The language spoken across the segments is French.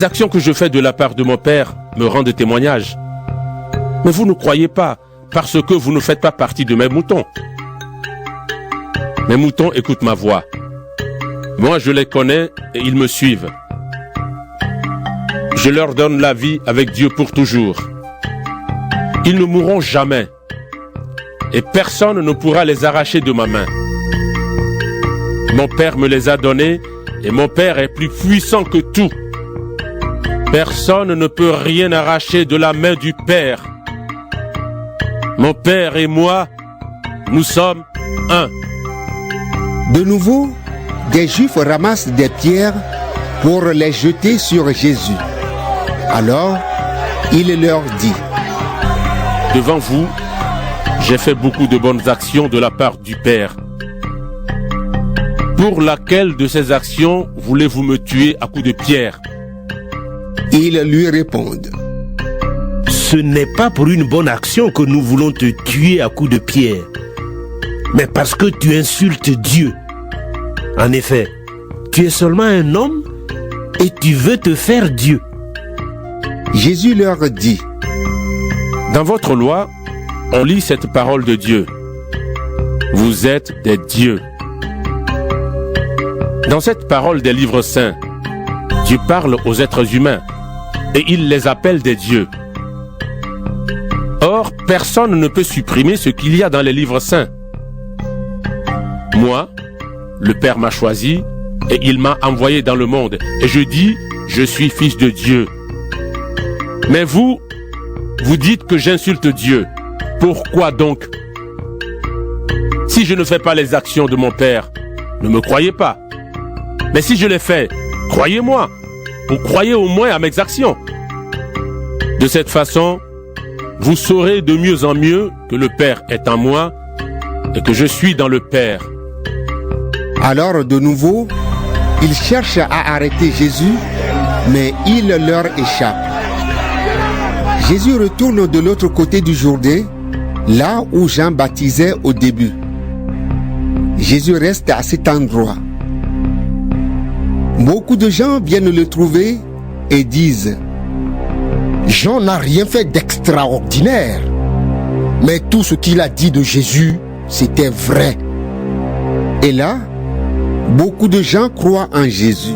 Les actions que je fais de la part de mon Père me rendent témoignage. Mais vous ne croyez pas, parce que vous ne faites pas partie de mes moutons. Mes moutons écoutent ma voix. Moi, je les connais et ils me suivent. Je leur donne la vie avec Dieu pour toujours. Ils ne mourront jamais. Et personne ne pourra les arracher de ma main. Mon Père me les a donnés et mon Père est plus puissant que tout. Personne ne peut rien arracher de la main du Père. Mon Père et moi, nous sommes un. De nouveau, des Juifs ramassent des pierres pour les jeter sur Jésus. Alors, il leur dit: Devant vous, j'ai fait beaucoup de bonnes actions de la part du Père. Pour laquelle de ces actions voulez-vous me tuer à coups de pierre? Ils lui répondent: Ce n'est pas pour une bonne action que nous voulons te tuer à coups de pierre, mais parce que tu insultes Dieu. En effet, tu es seulement un homme et tu veux te faire Dieu. Jésus leur dit: Dans votre loi, on lit cette parole de Dieu. Vous êtes des dieux. Dans cette parole des livres saints, Dieu parle aux êtres humains et il les appelle des dieux. Or, personne ne peut supprimer ce qu'il y a dans les livres saints. Moi, le Père m'a choisi et il m'a envoyé dans le monde. Et je dis, je suis fils de Dieu. Mais vous, vous dites que j'insulte Dieu. Pourquoi donc? Si je ne fais pas les actions de mon Père, ne me croyez pas. Mais si je les fais, croyez-moi, ou croyez au moins à mes actions. De cette façon, vous saurez de mieux en mieux que le Père est en moi et que je suis dans le Père. Alors de nouveau, ils cherchent à arrêter Jésus, mais il leur échappe. Jésus retourne de l'autre côté du Jourdain, là où Jean baptisait au début. Jésus reste à cet endroit. Beaucoup de gens viennent le trouver et disent: Jean n'a rien fait d'extraordinaire, mais tout ce qu'il a dit de Jésus, c'était vrai. Et là, beaucoup de gens croient en Jésus.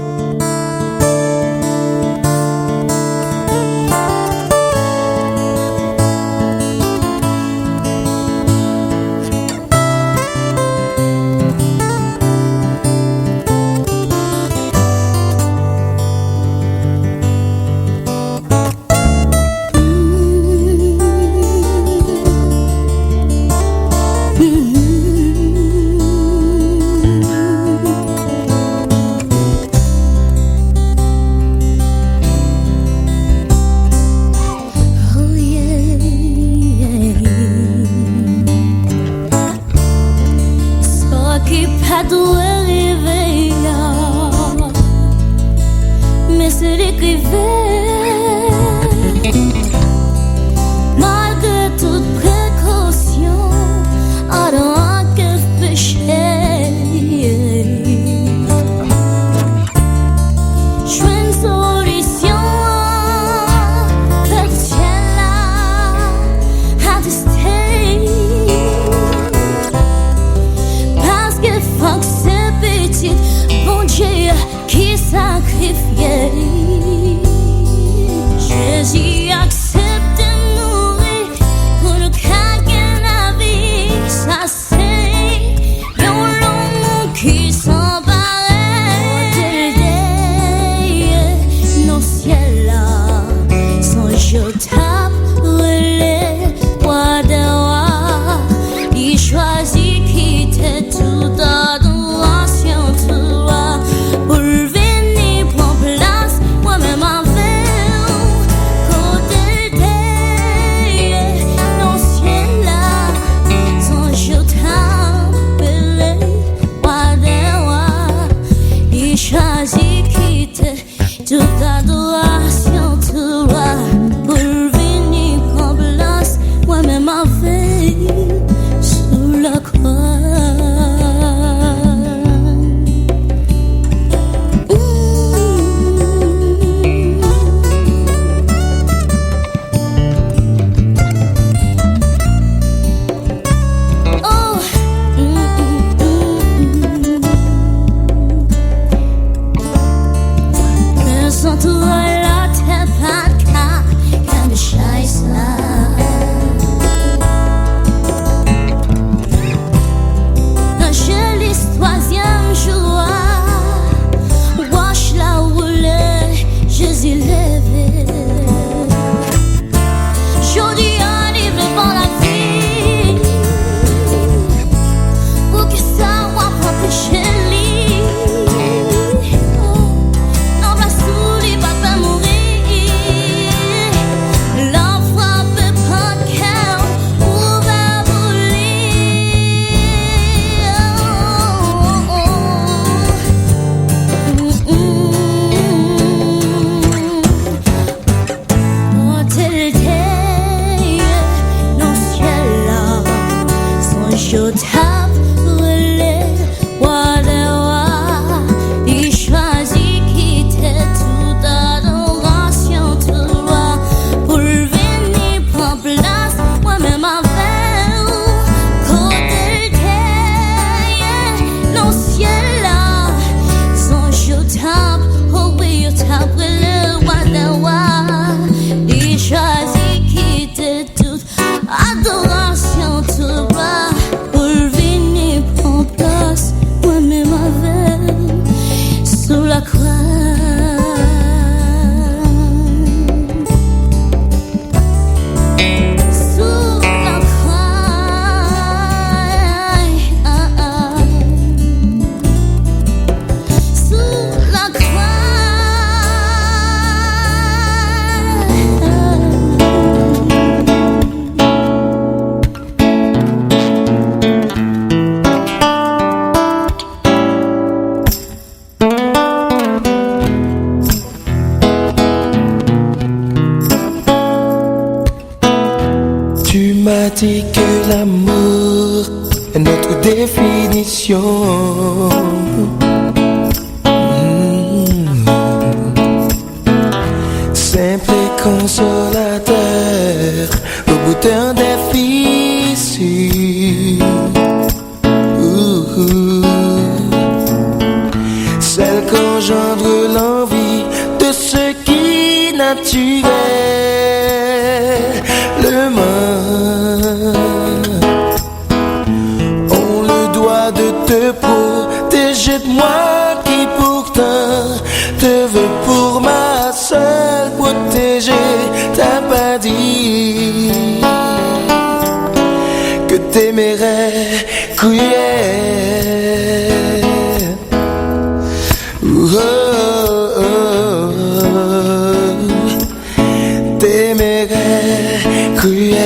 dit que l'amour est notre définition. Simple et consolateur au bout d'un défi. Celle qu'engendre l'envie de ce qui est naturellement. On le doit de te protéger de moi qui pourtant te veux pour ma seule protégée. T'as pas dit que t'aimerais cruel. T'aimerais cruel.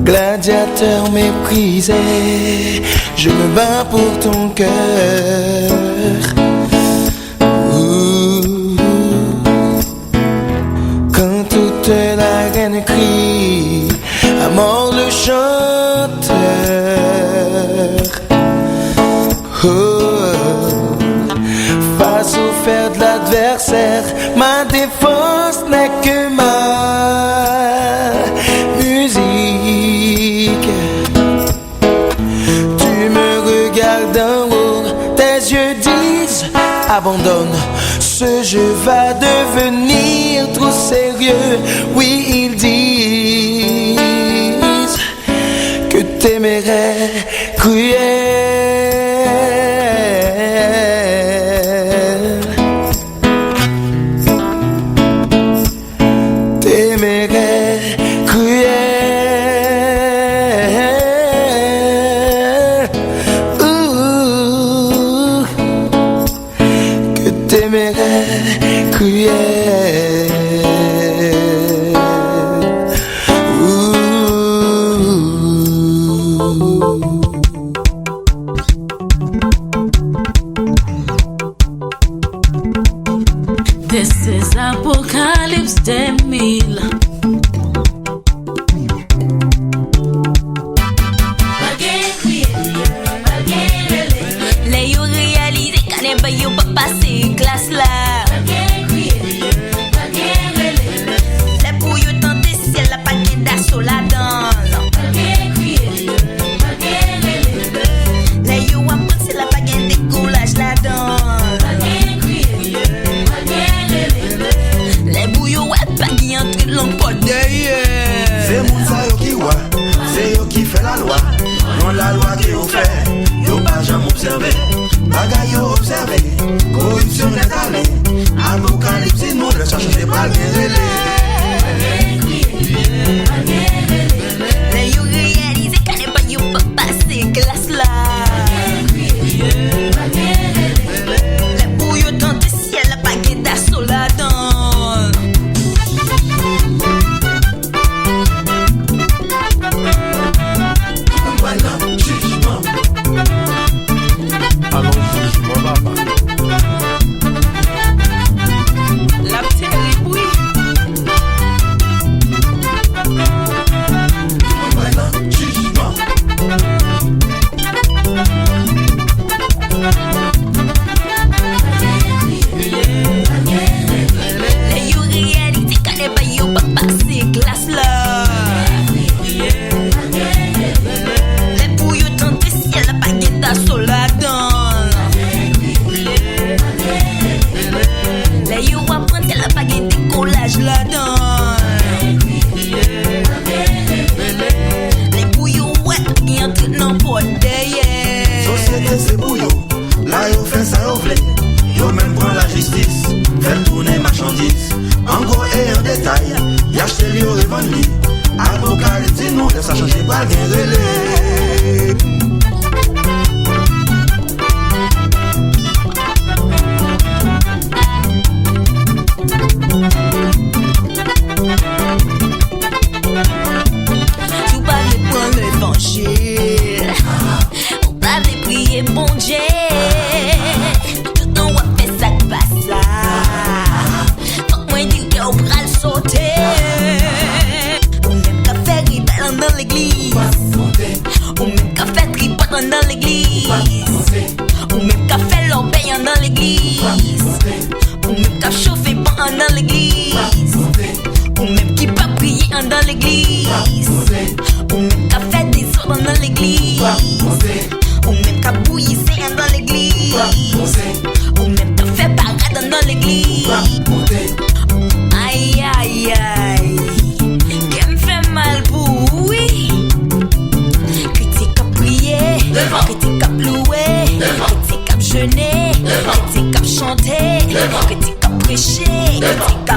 Gladiateur méprisé, je me bats pour ton cœur. Quand toute la reine crie, à mort le chanteur. Face au fer de l'adversaire, ma défense n'est que ma musique. Tu me regardes d'en haut, tes yeux disent abandonne. Ce jeu va devenir trop sérieux. Oui, ils disent que t'aimerais cruel. T'aimerais cruel. Que t'aimerais cruel. This is Apocalypse 2000. Les yo réalisé qu'à n'est yo pas passer classe là. Les pour yo tenter si elle a pas gain d'assaut là dans. Les yo apprendre si elle a pas gain décollage là dans. Les bouillons ouais pas qui entre l'on pas derrière. C'est moun sa yo qui wa, c'est yo qui fait la loi. Non la loi qui yo fait, yo pas jamais observé. Bagay yo observé, corruption est allée. Apocalypse nous le cherche pas bien relé. Les yo réalisé qu'à n'est pas yo pas passer classe là. Les bouillons tenter si elle a pas gain d'assaut là dans. La terre oui. Les yo réalité qu'à n'est pas yo pas passer classe là. Les bouillons tenter si elle a pas gain d'assaut là dans. Les yo apprendre si elle a pas gain décollage là dans. Les bouillons ouais qui entre n'importe derrière. Société c'est bouillon, là yo fait ça yo vle. Yo même prend la justice, fait tourner marchandise. En gros et en détail, y achete li yo revend li. Apocalypse nous laisse ça changer pas bien relé. prier bon Dieu. Tout le temps on fait ça de passe là. Faut que moi dire qu'on va le sauter. Ou même qu'à faire ribelle dans l'église. Ou même qu'à faire tripote dans l'église. Ou même qu'à faire l'obéir dans l'église. Ou même qu'à chauffer pas dans l'église. Ou même qui pas prier dans l'église. Ou même qu'à faire des ordres dans l'église. Ou même qu'à bouillir dans l'église. Ou même qu'à faire parade dans l'église. Aïe aïe aïe, qu'elle me fait mal pour oui. Critique à prier, critique à louer, critique à jeûner, critique à chanter, critique à prêcher, critique à